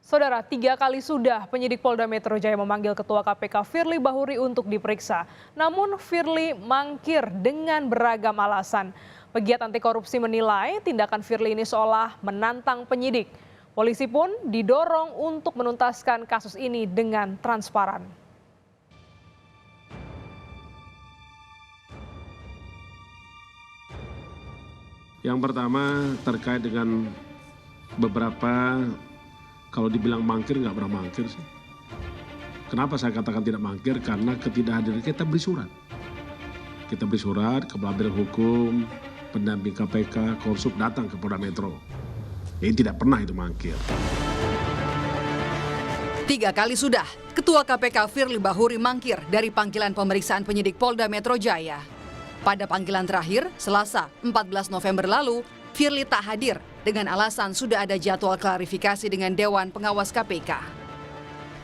Saudara, 3 kali sudah penyidik Polda Metro Jaya memanggil Ketua KPK Firly Bahuri untuk diperiksa. Namun Firly mangkir dengan beragam alasan. Pegiat anti korupsi menilai tindakan Firly ini seolah menantang penyidik. Polisi pun didorong untuk menuntaskan kasus ini dengan transparan. Yang pertama terkait dengan beberapa, kalau dibilang mangkir nggak pernah mangkir sih. Kenapa saya katakan tidak mangkir? Karena ketidakhadiran kita beri surat. Kita beri surat ke Biro Hukum, pendamping KPK, Korsub datang ke Polda Metro. Ini tidak pernah itu mangkir. 3 kali sudah Ketua KPK Firly Bahuri mangkir dari panggilan pemeriksaan penyidik Polda Metro Jaya. Pada panggilan terakhir, Selasa 14 November lalu, Firly tak hadir dengan alasan sudah ada jadwal klarifikasi dengan Dewan Pengawas KPK.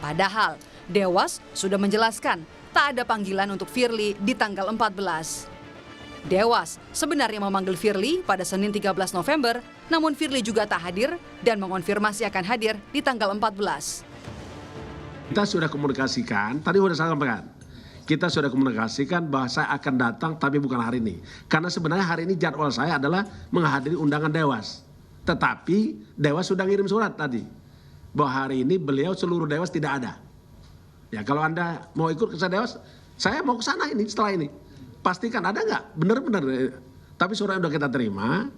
Padahal, Dewas sudah menjelaskan tak ada panggilan untuk Firly di tanggal 14. Dewas sebenarnya memanggil Firly pada Senin 13 November, namun Firly juga tak hadir dan mengonfirmasi akan hadir di tanggal 14. Kita sudah komunikasikan, tadi sudah saya sampaikan. Kita sudah komunikasikan bahwa saya akan datang tapi bukan hari ini. Karena sebenarnya hari ini jadwal saya adalah menghadiri undangan Dewas. Tetapi Dewas sudah ngirim surat tadi. Bahwa hari ini beliau seluruh Dewas tidak ada. Ya kalau Anda mau ikut ke Dewas, saya mau ke sana ini setelah ini. Pastikan ada nggak? Benar-benar. Tapi surat yang sudah kita terima,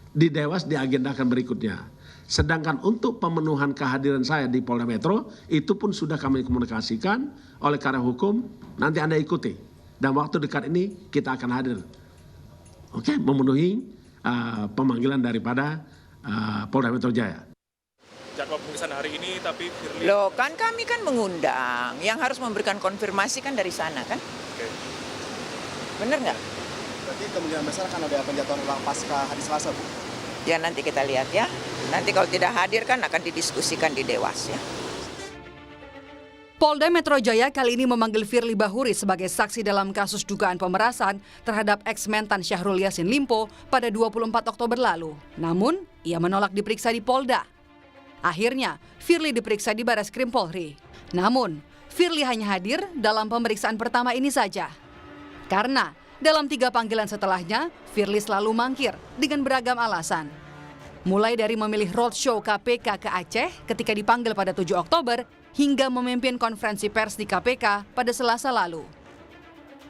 di Dewas diagendakan berikutnya. Sedangkan untuk pemenuhan kehadiran saya di Polda Metro, itu pun sudah kami komunikasikan oleh karena hukum, nanti Anda ikuti. Dan waktu dekat ini kita akan hadir. Oke, memenuhi pemanggilan daripada Polda Metro Jaya. Jadwal pemeriksaan hari ini, tapi Firly... Loh, kan kami kan mengundang. Yang harus memberikan konfirmasi kan dari sana, kan? Oke. Bener nggak? Berarti kemungkinan besar akan ada penjatuhan ulang pasca hari Selasa, Bu? Ya nanti kita lihat ya. Nanti kalau tidak hadir kan akan didiskusikan di Dewas ya. Polda Metro Jaya kali ini memanggil Firly Bahuri sebagai saksi dalam kasus dugaan pemerasan terhadap eks-mentan Syahrul Yassin Limpo pada 24 Oktober lalu. Namun, ia menolak diperiksa di Polda. Akhirnya, Firly diperiksa di Barreskrim Polri. Namun, Firly hanya hadir dalam pemeriksaan pertama ini saja. Karena dalam 3 panggilan setelahnya, Firly selalu mangkir dengan beragam alasan. Mulai dari memilih roadshow KPK ke Aceh ketika dipanggil pada 7 Oktober, hingga memimpin konferensi pers di KPK pada Selasa lalu.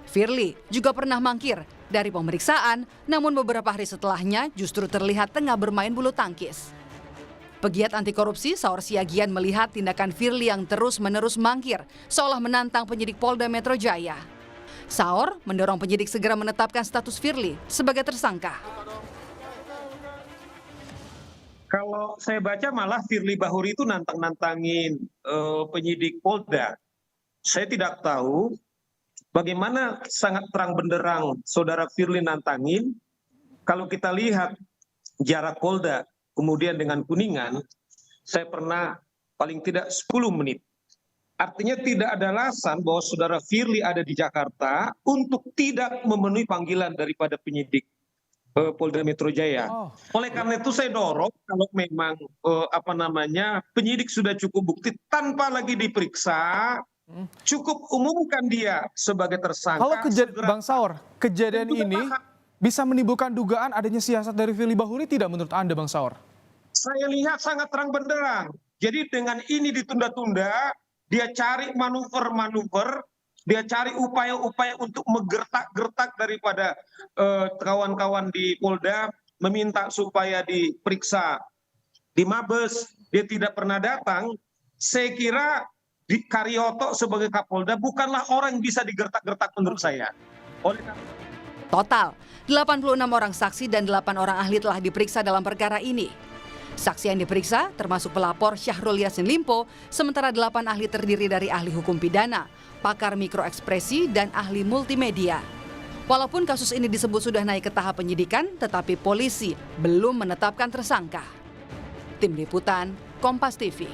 Firly juga pernah mangkir dari pemeriksaan, namun beberapa hari setelahnya justru terlihat tengah bermain bulu tangkis. Pegiat anti korupsi Saur Siagian melihat tindakan Firly yang terus-menerus mangkir, seolah menantang penyidik Polda Metro Jaya. Saur mendorong penyidik segera menetapkan status Firly sebagai tersangka. Kalau saya baca malah Firly Bahuri itu nantang-nantangin penyidik Polda. Saya tidak tahu bagaimana sangat terang benderang saudara Firly nantangin. Kalau kita lihat jarak Polda kemudian dengan Kuningan, saya pernah paling tidak 10 menit. Artinya tidak ada alasan bahwa saudara Firly ada di Jakarta untuk tidak memenuhi panggilan daripada penyidik Polda Metro Jaya. Oleh karena itu saya dorong kalau memang penyidik sudah cukup bukti tanpa lagi diperiksa, cukup umumkan dia sebagai tersangka. Kalau Bang Saur, kejadian ini bisa menimbulkan dugaan adanya siasat dari Firly Bahuri tidak menurut Anda, Bang Saur? Saya lihat sangat terang benderang. Jadi dengan ini ditunda-tunda, dia cari manuver-manuver, dia cari upaya-upaya untuk menggertak-gertak daripada kawan-kawan di Polda, meminta supaya diperiksa di Mabes, dia tidak pernah datang. Saya kira di Karyoto sebagai Kapolda bukanlah orang yang bisa digertak-gertak menurut saya. Total, 86 orang saksi dan 8 orang ahli telah diperiksa dalam perkara ini. Saksi yang diperiksa termasuk pelapor Syahrul Yassin Limpo, sementara 8 ahli terdiri dari ahli hukum pidana, pakar mikroekspresi, dan ahli multimedia. Walaupun kasus ini disebut sudah naik ke tahap penyidikan, tetapi polisi belum menetapkan tersangka. Tim Liputan, Kompas TV.